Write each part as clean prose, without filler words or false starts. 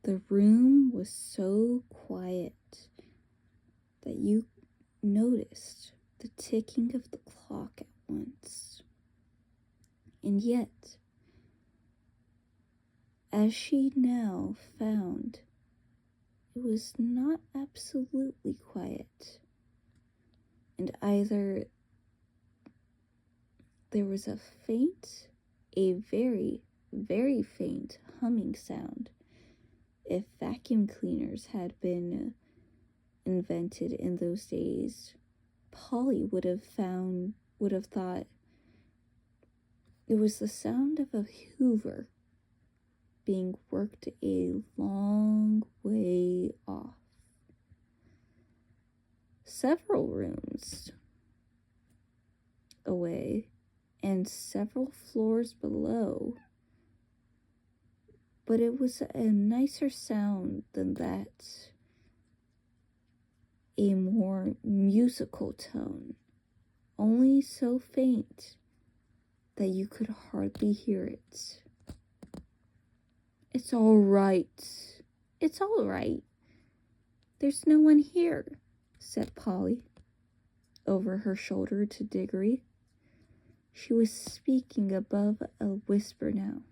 The room was so quiet that you noticed the ticking of the clock at once. And yet, as she now found, it was not absolutely quiet, and either there was a very, very faint humming sound. If vacuum cleaners had been invented in those days, Polly would have thought it was the sound of a Hoover being worked a long way off. Several rooms away and several floors below, but it was a nicer sound than that, a more musical tone, only so faint that you could hardly hear it. It's all right. It's all right. There's no one here, said Polly, over her shoulder to Diggory. She was speaking above a whisper now,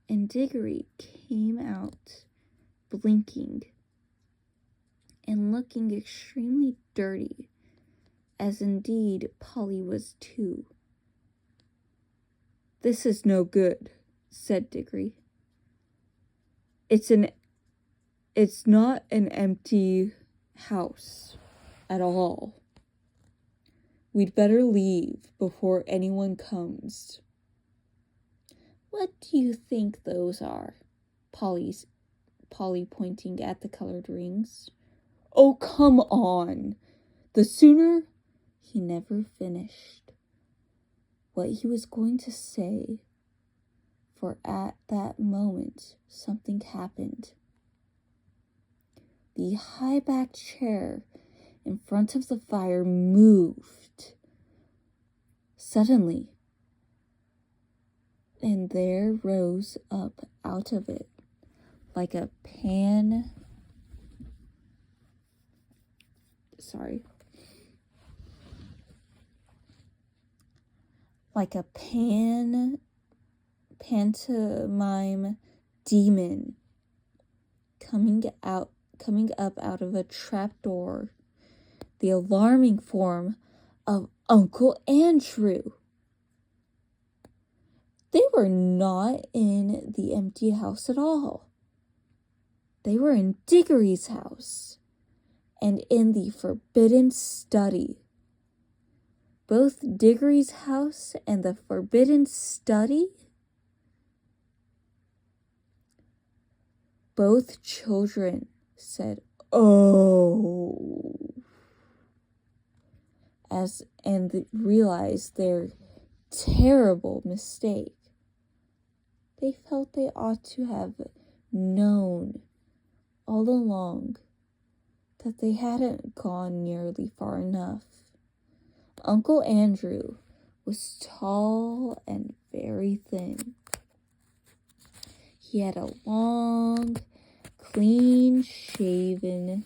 and Diggory came out, blinking and looking extremely dirty, as indeed Polly was too. This is no good, said Diggory. It's not an empty house at all. We'd better leave before anyone comes. What do you think those are? Polly pointing at the colored rings. Oh, come on. The sooner... He never finished what he was going to say, for at that moment something happened. The high-backed chair in front of the fire moved suddenly, and there rose up out of it like a pantomime demon coming up out of a trapdoor, the alarming form of Uncle Andrew. They were not in the empty house at all. They were in Diggory's house and in the forbidden study. Both Diggory's house and the forbidden study? Both children said, "Oh," and realized their terrible mistake. They felt they ought to have known all along that they hadn't gone nearly far enough. Uncle Andrew was tall and very thin. He had a long, clean-shaven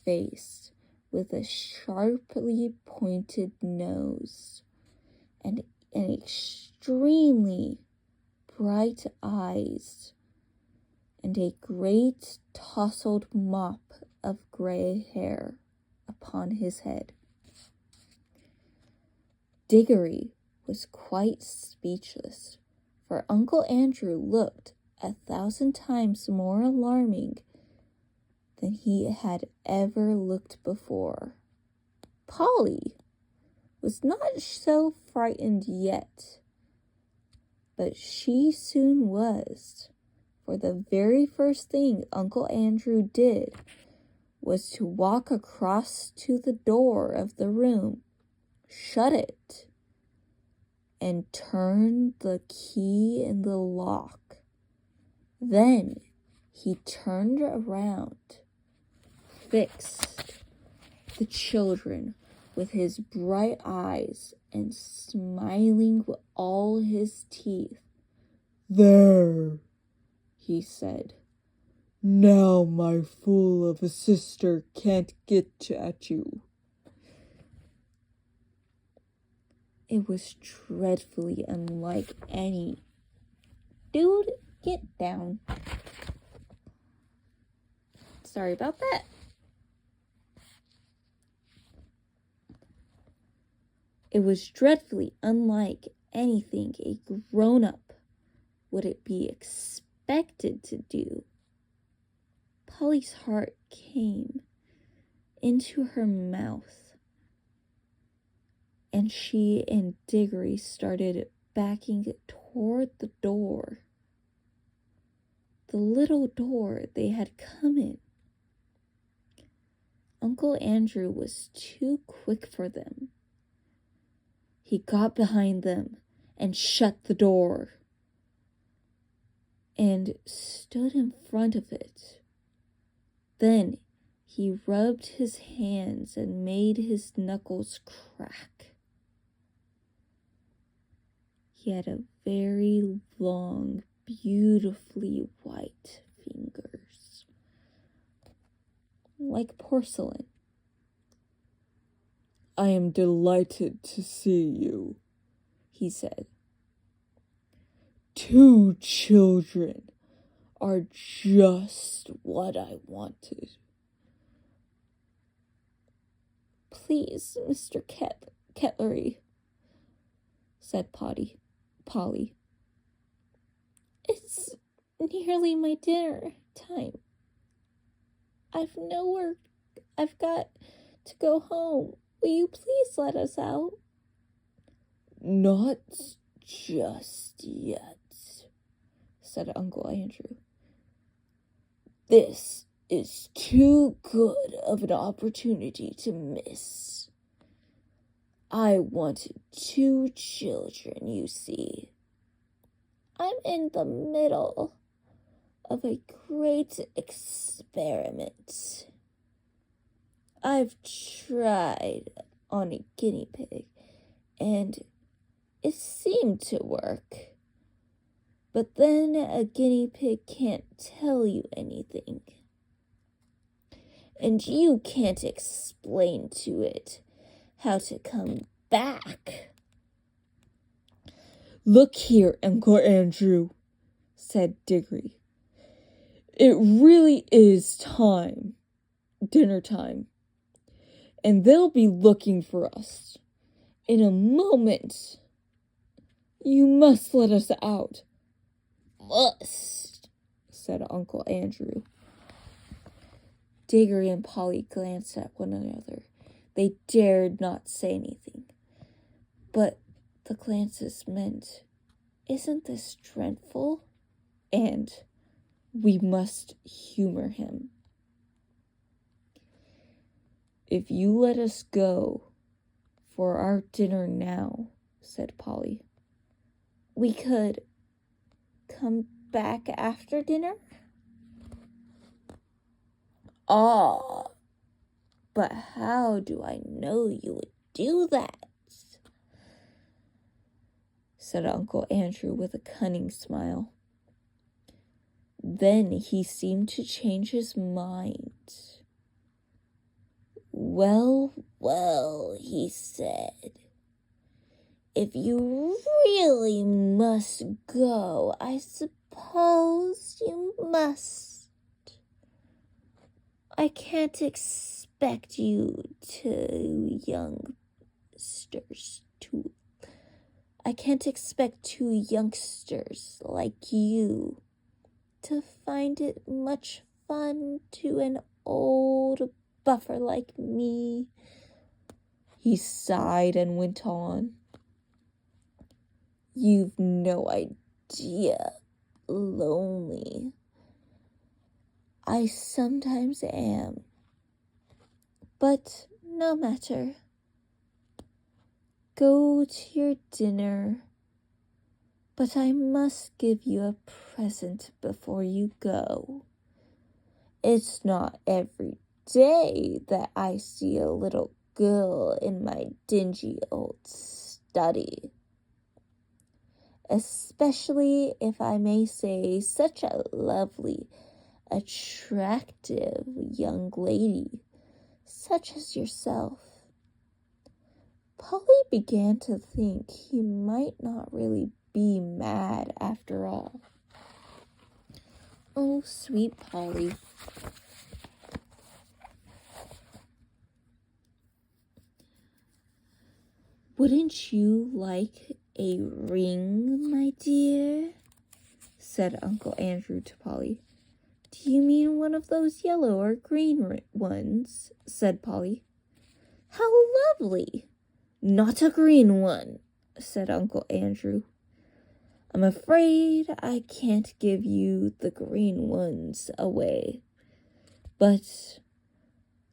face with a sharply pointed nose and extremely bright eyes and a great tousled mop of gray hair upon his head. Diggory was quite speechless, for Uncle Andrew looked 1,000 times more alarming than he had ever looked before. Polly was not so frightened yet, but she soon was, for the very first thing Uncle Andrew did was to walk across to the door of the room, shut it, and turn the key in the lock. Then he turned around, fixed the children with his bright eyes, and smiling with all his teeth. "There," he said. "Now my fool of a sister can't get at you." It was dreadfully unlike any. Dude, get down. Sorry about that. It was dreadfully unlike anything a grown-up would it be expected to do. Polly's heart came into her mouth, and she and Diggory started backing toward the door. The little door they had come in. Uncle Andrew was too quick for them. He got behind them and shut the door and stood in front of it. Then he rubbed his hands and made his knuckles crack. He had a very long, beautifully white fingers, like porcelain. "I am delighted to see you," he said. "2 children are just what I wanted." "Please, Mr. Ketlery," said Polly. "It's nearly my dinner time. I've got to go home. Will you please let us out?" "Not just yet," said Uncle Andrew. "This is too good of an opportunity to miss. I wanted 2 children, you see. I'm in the middle of a great experiment. I've tried on a guinea pig, and it seemed to work. But then a guinea pig can't tell you anything. And you can't explain to it how to come back." "Look here, Uncle Andrew," said Diggory. "It really is dinner time, and they'll be looking for us in a moment. You must let us out." "Must," said Uncle Andrew. Diggory and Polly glanced at one another. They dared not say anything, but the glances meant, "Isn't this dreadful?" and "We must humor him." "If you let us go for our dinner now," said Polly, "we could come back after dinner." "Ah, but how do I know you would do that?" said Uncle Andrew with a cunning smile. Then he seemed to change his mind. Well, he said, "if you really must go, I suppose you must. I can't expect you two youngsters like you to find it much fun to an old buffer like me." He sighed and went on. "You've no idea lonely I sometimes am. But no matter. Go to your dinner. But I must give you a present before you go. It's not every day that I see a little girl in my dingy old study. especially, if I may say, such a lovely, attractive young lady, such as yourself. Polly began to think he might not really be mad after all. Oh, sweet Polly. Wouldn't you like a ring, my dear? Said Uncle Andrew to Polly. Do you mean one of those yellow or green ones? Said Polly. How lovely! Not a green one, said Uncle Andrew. I'm afraid I can't give you the green ones away, but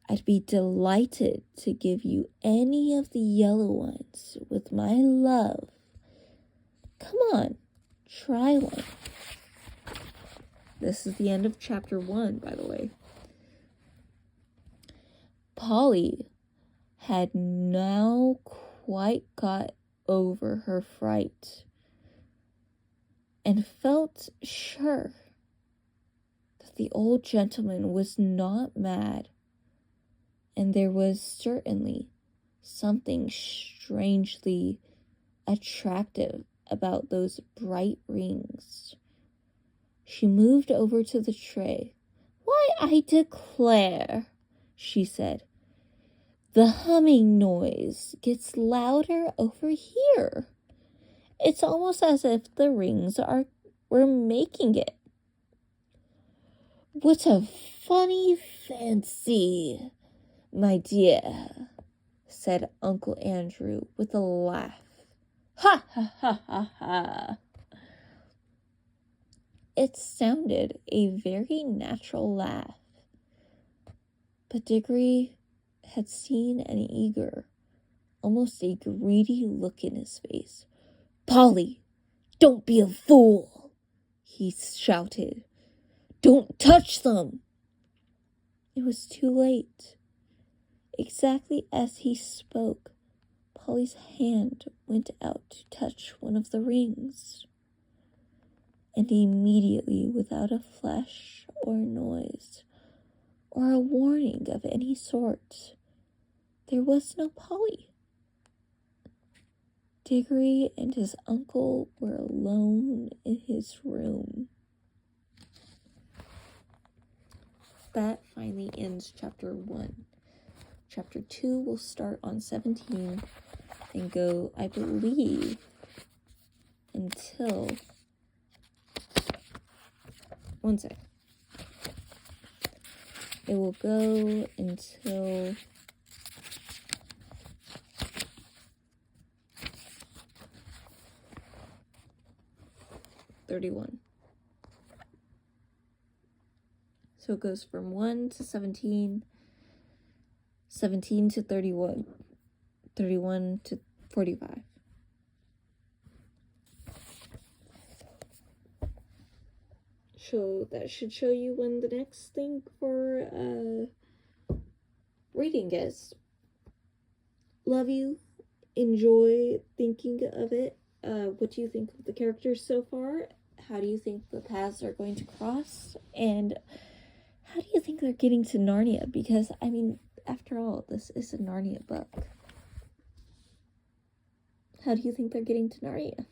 I'd be delighted to give you any of the yellow ones with my love. Come on, try one. This is the end of chapter 1, by the way. Polly had now quite got over her fright and felt sure that the old gentleman was not mad, and there was certainly something strangely attractive about those bright rings. She moved over to the tray. Why, I declare, she said, the humming noise gets louder over here. It's almost as if the rings were making it. What a funny fancy, my dear, said Uncle Andrew with a laugh. Ha, ha, ha, ha, ha. It sounded a very natural laugh, but Diggory had seen an eager, almost a greedy look in his face. Polly, don't be a fool, he shouted. Don't touch them. It was too late. Exactly as he spoke, Polly's hand went out to touch one of the rings. And immediately, without a flash or noise, or a warning of any sort, there was no Polly. Diggory and his uncle were alone in his room. That finally ends chapter 1. Chapter 2 will start on 17 and go, I believe, until... One sec. It will go until... (31). So it goes from 1 to 17, 17 to 31, 31 to 45. So that should show you when the next thing for reading is. Love you. Enjoy thinking of it. What do you think of the characters so far? How do you think the paths are going to cross? And how do you think they're getting to Narnia? Because, I mean, after all, this is a Narnia book. How do you think they're getting to Narnia?